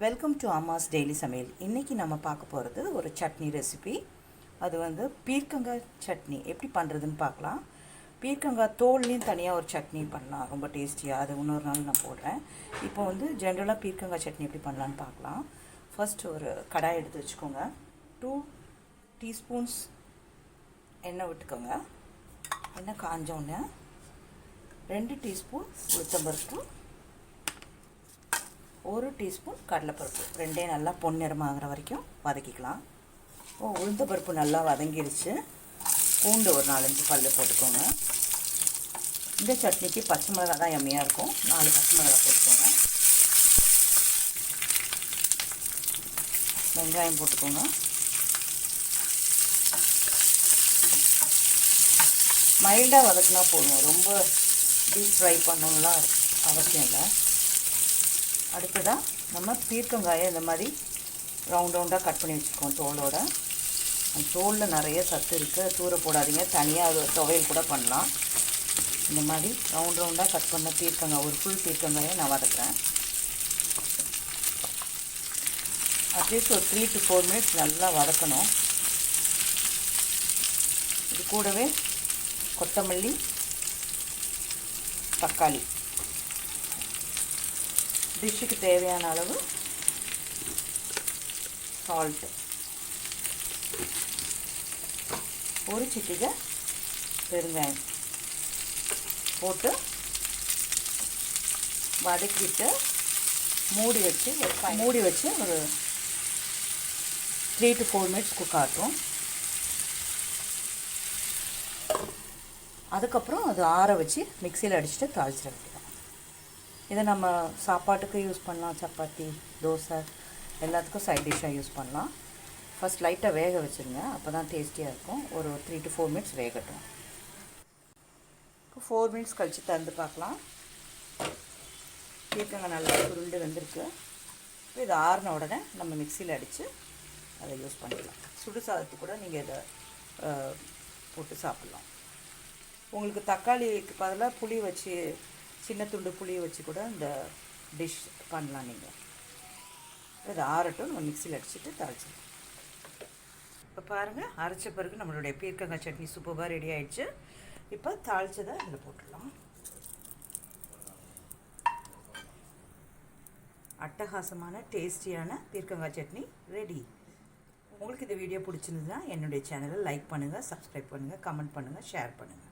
Welcome to அம்மாஸ் daily சமையல். இன்றைக்கி நம்ம பார்க்க போகிறது ஒரு சட்னி ரெசிபி. அது வந்து பீர்க்கங்காய் சட்னி எப்படி பண்ணுறதுன்னு பார்க்கலாம். பீர்க்கங்காய் தோல்லையும் தனியாக ஒரு சட்னி பண்ணலாம், ரொம்ப டேஸ்டியாக. அது இன்னொரு நாள் நான் போடுறேன். இப்போ வந்து ஜென்ரலாக பீர்க்கங்காய் சட்னி எப்படி பண்ணலான்னு பார்க்கலாம். ஃபர்ஸ்ட் ஒரு கடாய் எடுத்து வச்சுக்கோங்க. 2 டீஸ்பூன்ஸ் எண்ணெய் விட்டுக்கோங்க. எண்ணெய் காஞ்சோன்னே 2 டீஸ்பூன் உளுத்தம்பருப்பு, 1 டீஸ்பூன் கடலைப்பருப்பு, ரெண்டையும் நல்லா பொன்னிறமாகிற வரைக்கும் வதக்கிக்கலாம். உளுந்த பருப்பு நல்லா வதங்கிடுச்சு. பூண்டு ஒரு 4-5 பல் போட்டுக்கோங்க. இந்த சட்னிக்கு பச்சை மிளகா தான் எம்மையாக இருக்கும். 4 பச்சை மிளகா போட்டுக்கோங்க. வெங்காயம் போட்டுக்கோங்க. மைல்டாக வதக்கினா போதும், ரொம்ப டீப் ஃப்ரை பண்ணணும்லாம் அவசியம் இல்லை. அடுத்ததாக நம்ம பீர்க்கங்காயை இந்த மாதிரி ரவுண்டாக கட் பண்ணி வச்சுக்கோம் தோலோட. அந்த தோலில் நிறைய சத்து இருக்குது, தூர போடாதீங்க. தனியாக அது துவையல் கூட பண்ணலாம். இந்த மாதிரி ரவுண்டாக கட் பண்ண பீர்க்கங்காய், ஒரு ஃபுல் பீர்க்கங்காயை நான் வதக்குறேன். அட்லீஸ்ட் ஒரு 3 to 4 மினிட்ஸ் நல்லா வதக்கணும். இது கூடவே கொத்தமல்லி, தக்காளி, டிஷ்ஷுக்கு தேவையான அளவு சால்ட்டு, ஒரு சிட்டிகை பெருங்காயம் போட்டு வதக்கிட்டு மூடி வச்சு ஒரு 3 to 4 மினிட்ஸ் குக் ஆகட்டும். அதுக்கப்புறம் அது ஆற வச்சு மிக்சியில் அடிச்சுட்டு தாளிச்சிட வேண்டியதான். இதை நம்ம சாப்பாட்டுக்கு யூஸ் பண்ணலாம், சப்பாத்தி, தோசை எல்லாத்துக்கும் சைட் டிஷ்ஷாக யூஸ் பண்ணலாம். ஃபஸ்ட் லைட்டாக வேக வச்சுருங்க, அப்போ தான் டேஸ்டியாக இருக்கும். ஒரு 3 to 4 மினிட்ஸ் வேகட்டும். இப்போ 4 மினிட்ஸ் கழித்து திறந்து பார்க்கலாம். பீர்க்கங்காய் நல்லா சுருண்டு வெந்திருக்கு. இப்போ இது ஆறின உடனே நம்ம மிக்சியில் அடித்து அதை யூஸ் பண்ணிக்கலாம். சுடு சாதத்துக்கு கூட நீங்கள் இதை போட்டு சாப்பிட்லாம். உங்களுக்கு தக்காளிக்கு பதிலாக புளி வச்சு, சின்ன துண்டு புளியை வச்சு கூட இந்த டிஷ் பண்ணலாம். நீங்கள் இது ஆறட்டும், நம்ம மிக்சியில் அடிச்சுட்டு தாளிச்சிடலாம். இப்போ பாருங்கள், அரைச்ச பிறகு நம்மளுடைய பீர்க்கங்காய் சட்னி சூப்பராக ரெடி ஆகிடுச்சு. இப்போ தாளிச்சதை இதில் போட்டுடலாம். அட்டகாசமான டேஸ்டியான பீர்க்கங்காய் சட்னி ரெடி. உங்களுக்கு இந்த வீடியோ பிடிச்சிருந்ததுன்னா என்னுடைய சேனலை லைக் பண்ணுங்கள், சப்ஸ்கிரைப் பண்ணுங்கள், கமெண்ட் பண்ணுங்கள், ஷேர் பண்ணுங்கள்.